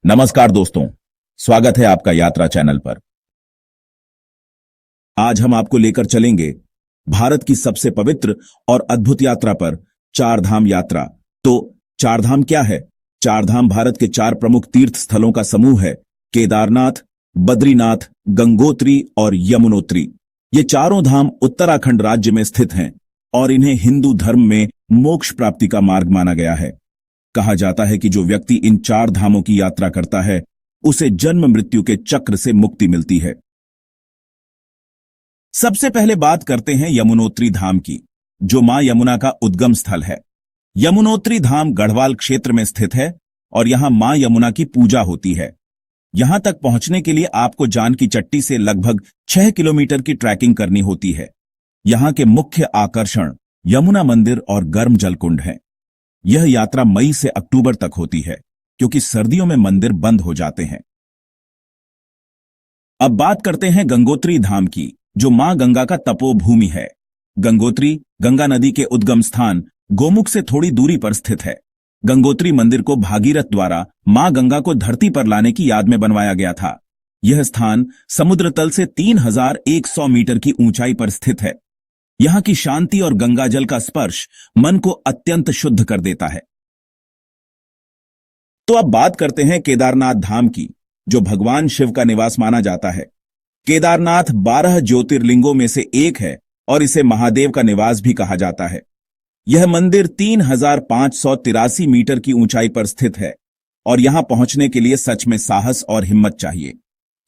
नमस्कार दोस्तों, स्वागत है आपका यात्रा चैनल पर। आज हम आपको लेकर चलेंगे भारत की सबसे पवित्र और अद्भुत यात्रा पर, चार धाम यात्रा। तो चार धाम क्या है? चार धाम भारत के चार प्रमुख तीर्थ स्थलों का समूह है। केदारनाथ, बद्रीनाथ, गंगोत्री और यमुनोत्री। ये चारों धाम उत्तराखंड राज्य में स्थित हैं और इन्हें हिंदू धर्म में मोक्ष प्राप्ति का मार्ग माना गया है। कहा जाता है कि जो व्यक्ति इन चार धामों की यात्रा करता है उसे जन्म मृत्यु के चक्र से मुक्ति मिलती है। सबसे पहले बात करते हैं यमुनोत्री धाम की, जो मां यमुना का उद्गम स्थल है। यमुनोत्री धाम गढ़वाल क्षेत्र में स्थित है और यहां मां यमुना की पूजा होती है। यहां तक पहुंचने के लिए आपको जानकी चट्टी से लगभग 6 किलोमीटर की ट्रैकिंग करनी होती है। यहां के मुख्य आकर्षण यमुना मंदिर और गर्म जलकुंड हैं। यह यात्रा मई से अक्टूबर तक होती है, क्योंकि सर्दियों में मंदिर बंद हो जाते हैं। अब बात करते हैं गंगोत्री धाम की, जो मां गंगा का तपोभूमि है। गंगोत्री गंगा नदी के उद्गम स्थान गोमुख से थोड़ी दूरी पर स्थित है। गंगोत्री मंदिर को भागीरथ द्वारा मां गंगा को धरती पर लाने की याद में बनवाया गया था। यह स्थान समुद्र तल से 3100 मीटर की ऊंचाई पर स्थित है। यहां की शांति और गंगा जल का स्पर्श मन को अत्यंत शुद्ध कर देता है। तो अब बात करते हैं केदारनाथ धाम की, जो भगवान शिव का निवास माना जाता है। केदारनाथ 12 ज्योतिर्लिंगों में से एक है और इसे महादेव का निवास भी कहा जाता है। यह मंदिर 3583 मीटर की ऊंचाई पर स्थित है और यहां पहुंचने के लिए सच में साहस और हिम्मत चाहिए।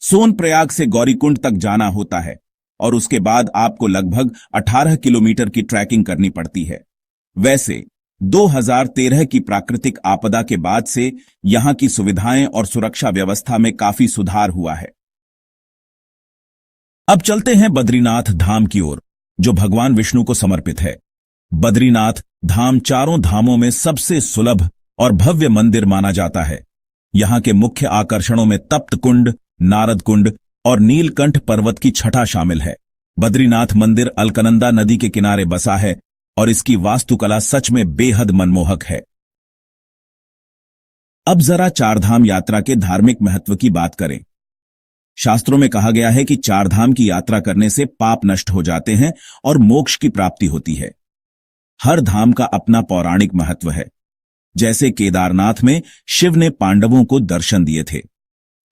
सोनप्रयाग से गौरीकुंड तक जाना होता है और उसके बाद आपको लगभग 18 किलोमीटर की ट्रैकिंग करनी पड़ती है। वैसे 2013 की प्राकृतिक आपदा के बाद से यहां की सुविधाएं और सुरक्षा व्यवस्था में काफी सुधार हुआ है। अब चलते हैं बद्रीनाथ धाम की ओर, जो भगवान विष्णु को समर्पित है। बद्रीनाथ धाम चारों धामों में सबसे सुलभ और भव्य मंदिर माना जाता है। यहां के मुख्य आकर्षणों में तप्त कुंड, नारद कुंड और नीलकंठ पर्वत की छटा शामिल है। बद्रीनाथ मंदिर अलकनंदा नदी के किनारे बसा है और इसकी वास्तुकला सच में बेहद मनमोहक है। अब जरा चारधाम यात्रा के धार्मिक महत्व की बात करें। शास्त्रों में कहा गया है कि चारधाम की यात्रा करने से पाप नष्ट हो जाते हैं और मोक्ष की प्राप्ति होती है। हर धाम का अपना पौराणिक महत्व है। जैसे केदारनाथ में शिव ने पांडवों को दर्शन दिए थे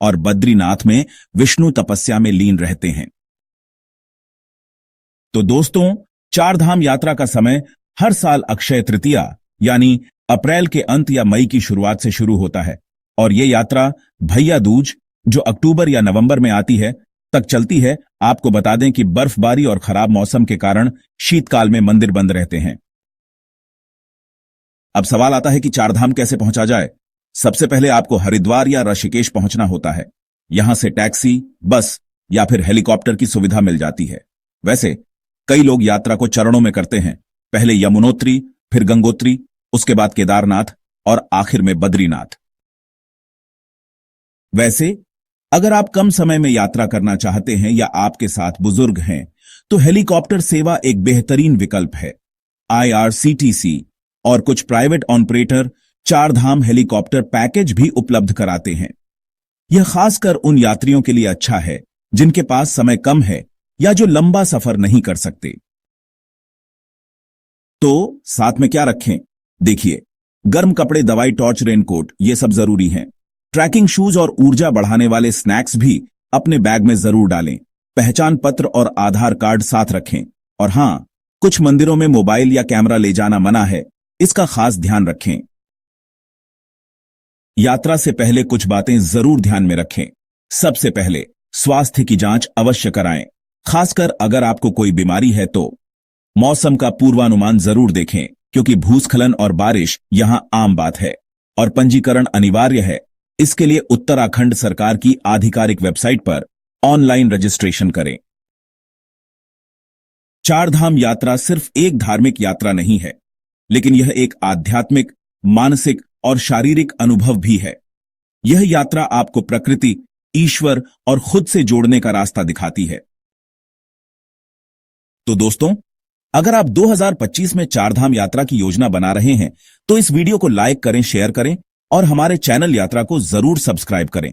और बद्रीनाथ में विष्णु तपस्या में लीन रहते हैं। तो दोस्तों, चारधाम यात्रा का समय हर साल अक्षय तृतीया यानी अप्रैल के अंत या मई की शुरुआत से शुरू होता है और ये यात्रा भैया दूज, जो अक्टूबर या नवंबर में आती है, तक चलती है। आपको बता दें कि बर्फबारी और खराब मौसम के कारण शीतकाल में मंदिर बंद रहते हैं। अब सवाल आता है कि चारधाम कैसे पहुंचा जाए। सबसे पहले आपको हरिद्वार या ऋषिकेश पहुंचना होता है। यहां से टैक्सी, बस या फिर हेलीकॉप्टर की सुविधा मिल जाती है। वैसे कई लोग यात्रा को चरणों में करते हैं, पहले यमुनोत्री, फिर गंगोत्री, उसके बाद केदारनाथ और आखिर में बद्रीनाथ। वैसे अगर आप कम समय में यात्रा करना चाहते हैं या आपके साथ बुजुर्ग हैं, तो हेलीकॉप्टर सेवा एक बेहतरीन विकल्प है। IRCTC और कुछ private operator Chardham helicopter package भी उपलब्ध कराते हैं। यह खासकर उन यात्रियों के लिए अच्छा है जिनके पास समय कम है या जो लंबा सफर नहीं कर सकते। तो साथ में क्या रखें? देखिए, गर्म कपड़े, दवाई, टॉर्च, रेनकोट, ये सब जरूरी हैं। ट्रैकिंग शूज और ऊर्जा बढ़ाने वाले स्नैक्स भी अपने बैग में जरूर डालें। पहचान पत्र और आधार कार्ड साथ रखें। और हां, कुछ मंदिरों में मोबाइल या कैमरा ले जाना मना है, इसका खास ध्यान रखें। यात्रा से पहले कुछ बातें जरूर ध्यान में रखें। सबसे पहले स्वास्थ्य की जांच अवश्य कराएं, खासकर अगर आपको कोई बीमारी है तो। मौसम का पूर्वानुमान जरूर देखें, क्योंकि भूस्खलन और बारिश यहां आम बात है। और पंजीकरण अनिवार्य है। इसके लिए उत्तराखंड सरकार की आधिकारिक वेबसाइट पर ऑनलाइन रजिस्ट्रेशन करें। चारधाम यात्रा सिर्फ एक धार्मिक यात्रा नहीं है, लेकिन यह एक आध्यात्मिक, मानसिक और शारीरिक अनुभव भी है। यह यात्रा आपको प्रकृति, ईश्वर और खुद से जोड़ने का रास्ता दिखाती है। तो दोस्तों, अगर आप 2025 में चारधाम यात्रा की योजना बना रहे हैं, तो इस वीडियो को लाइक करें, शेयर करें और हमारे चैनल यात्रा को जरूर सब्सक्राइब करें।